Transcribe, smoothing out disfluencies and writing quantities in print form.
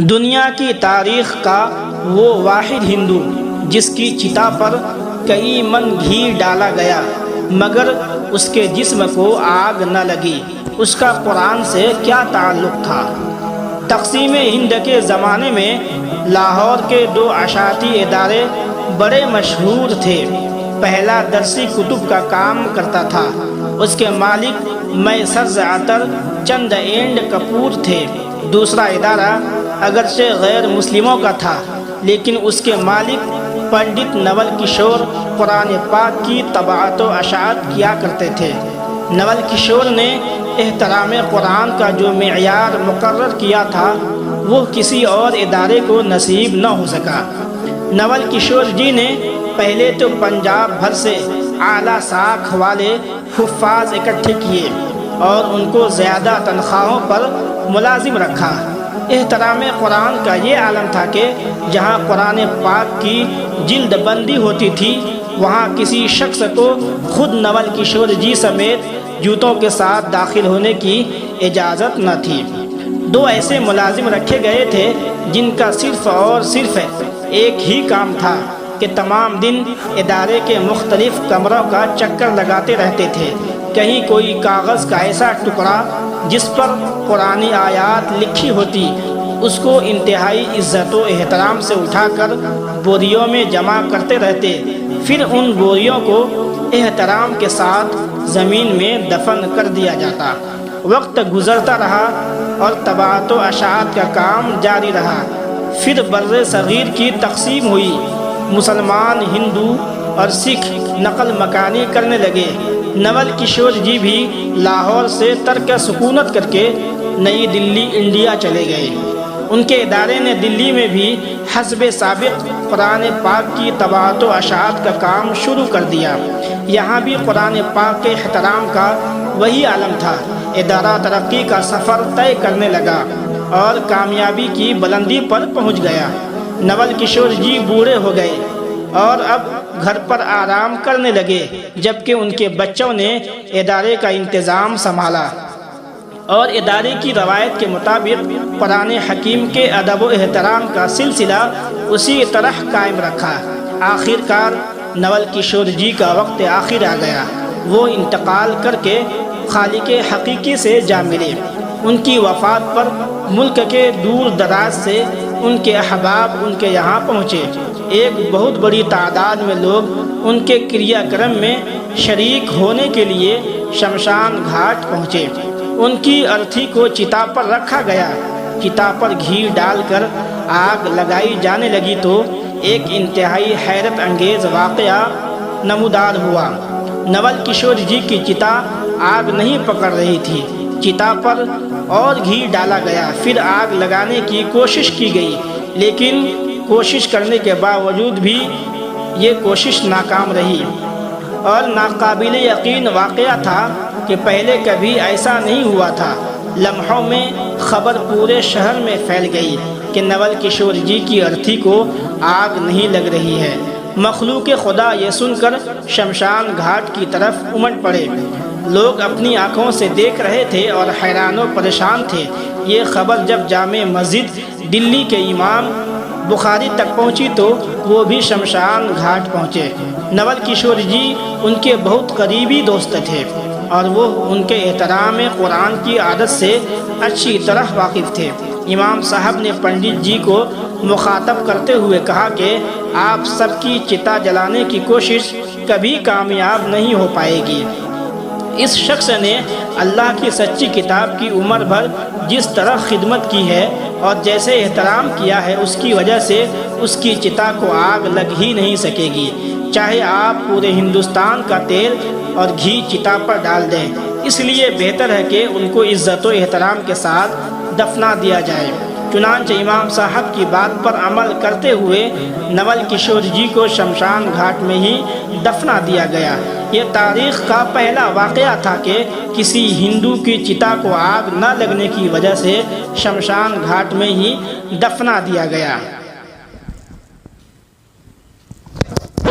دنیا کی تاریخ کا وہ واحد ہندو جس کی چتا پر کئی من گھی ڈالا گیا مگر اس کے جسم کو آگ نہ لگی، اس کا قرآن سے کیا تعلق تھا؟ تقسیم ہند کے زمانے میں لاہور کے دو اشاعتی ادارے بڑے مشہور تھے۔ پہلا درسی کتب کا کام کرتا تھا، اس کے مالک میسر زعتر چند اینڈ کپور تھے۔ دوسرا ادارہ اگرچہ غیر مسلموں کا تھا لیکن اس کے مالک پنڈت نول کشور قرآن پاک کی طباعت و اشاعت کیا کرتے تھے۔ نول کشور نے احترام قرآن کا جو معیار مقرر کیا تھا وہ کسی اور ادارے کو نصیب نہ ہو سکا۔ نول کشور جی نے پہلے تو پنجاب بھر سے اعلیٰ ساکھ والے حفاظ اکٹھے کیے اور ان کو زیادہ تنخواہوں پر ملازم رکھا۔ احترام قرآن کا یہ عالم تھا کہ جہاں قرآن پاک کی جلد بندی ہوتی تھی وہاں کسی شخص کو خود نول کشور جی سمیت جوتوں کے ساتھ داخل ہونے کی اجازت نہ تھی۔ دو ایسے ملازم رکھے گئے تھے جن کا صرف اور صرف ایک ہی کام تھا کہ تمام دن ادارے کے مختلف کمروں کا چکر لگاتے رہتے تھے۔ کہیں کوئی کاغذ کا ایسا ٹکڑا جس پر قرآنی آیات لکھی ہوتی اس کو انتہائی عزت و احترام سے اٹھا کر بوریوں میں جمع کرتے رہتے، پھر ان بوریوں کو احترام کے ساتھ زمین میں دفن کر دیا جاتا۔ وقت گزرتا رہا اور طباعت و اشاعت کا کام جاری رہا۔ پھر بر صغیر کی تقسیم ہوئی، مسلمان، ہندو اور سکھ نقل مکانی کرنے لگے۔ نول کشور جی بھی لاہور سے ترک سکونت کر کے نئی دلی انڈیا چلے گئے۔ ان کے ادارے نے دلی میں بھی حسب سابق قرآن پاک کی طباعت و اشاعت کا کام شروع کر دیا۔ یہاں بھی قرآن پاک کے احترام کا وہی عالم تھا۔ ادارہ ترقی کا سفر طے کرنے لگا اور کامیابی کی بلندی پر پہنچ گیا۔ نول کشور جی بوڑھے ہو گئے اور اب گھر پر آرام کرنے لگے، جبکہ ان کے بچوں نے ادارے کا انتظام سنبھالا اور ادارے کی روایت کے مطابق قرآن حکیم کے ادب و احترام کا سلسلہ اسی طرح قائم رکھا۔ آخر کار نول کشور جی کا وقت آخر آ گیا۔ وہ انتقال کر کے خالق حقیقی سے جا ملے۔ ان کی وفات پر ملک کے دور دراز سے ان کے احباب ان کے یہاں پہنچے۔ ایک بہت بڑی تعداد میں لوگ ان کے کریا کرم میں شریک ہونے کے لیے شمشان گھاٹ پہنچے۔ ان کی ارتھی کو چتا پر رکھا گیا۔ چتا پر گھی ڈال کر آگ لگائی جانے لگی تو ایک انتہائی حیرت انگیز واقعہ نمودار ہوا۔ نول کشور جی کی چتا آگ نہیں پکڑ رہی تھی۔ چتا پر اور گھی ڈالا گیا، پھر آگ لگانے کی کوشش کی گئی، لیکن کوشش کرنے کے باوجود بھی یہ کوشش ناکام رہی اور ناقابل یقین واقعہ تھا کہ پہلے کبھی ایسا نہیں ہوا تھا۔ لمحوں میں خبر پورے شہر میں پھیل گئی کہ نول کشور جی کی ارتھی کو آگ نہیں لگ رہی ہے۔ مخلوق خدا یہ سن کر شمشان گھاٹ کی طرف امٹ پڑے۔ لوگ اپنی آنکھوں سے دیکھ رہے تھے اور حیران و پریشان تھے۔ یہ خبر جب جامع مسجد دلی کے امام بخاری تک پہنچی تو وہ بھی شمشان گھاٹ پہنچے۔ نول کشور جی ان کے بہت قریبی دوست تھے اور وہ ان کے احترام قرآن کی عادت سے اچھی طرح واقف تھے۔ امام صاحب نے پنڈت جی کو مخاطب کرتے ہوئے کہا کہ آپ سب کی چتا جلانے کی کوشش کبھی کامیاب نہیں ہو پائے گی۔ اس شخص نے اللہ کی سچی کتاب کی عمر بھر جس طرح خدمت کی ہے اور جیسے احترام کیا ہے اس کی وجہ سے اس کی چتا کو آگ لگ ہی نہیں سکے گی، چاہے آپ پورے ہندوستان کا تیل اور گھی چتا پر ڈال دیں۔ اس لیے بہتر ہے کہ ان کو عزت و احترام کے ساتھ دفنا دیا جائے۔ چنانچہ امام صاحب کی بات پر عمل کرتے ہوئے نول کشور جی کو شمشان گھاٹ میں ہی دفنا دیا گیا۔ یہ تاریخ کا پہلا واقعہ تھا کہ کسی ہندو کی چتا کو آگ نہ لگنے کی وجہ سے شمشان گھاٹ میں ہی دفنا دیا گیا۔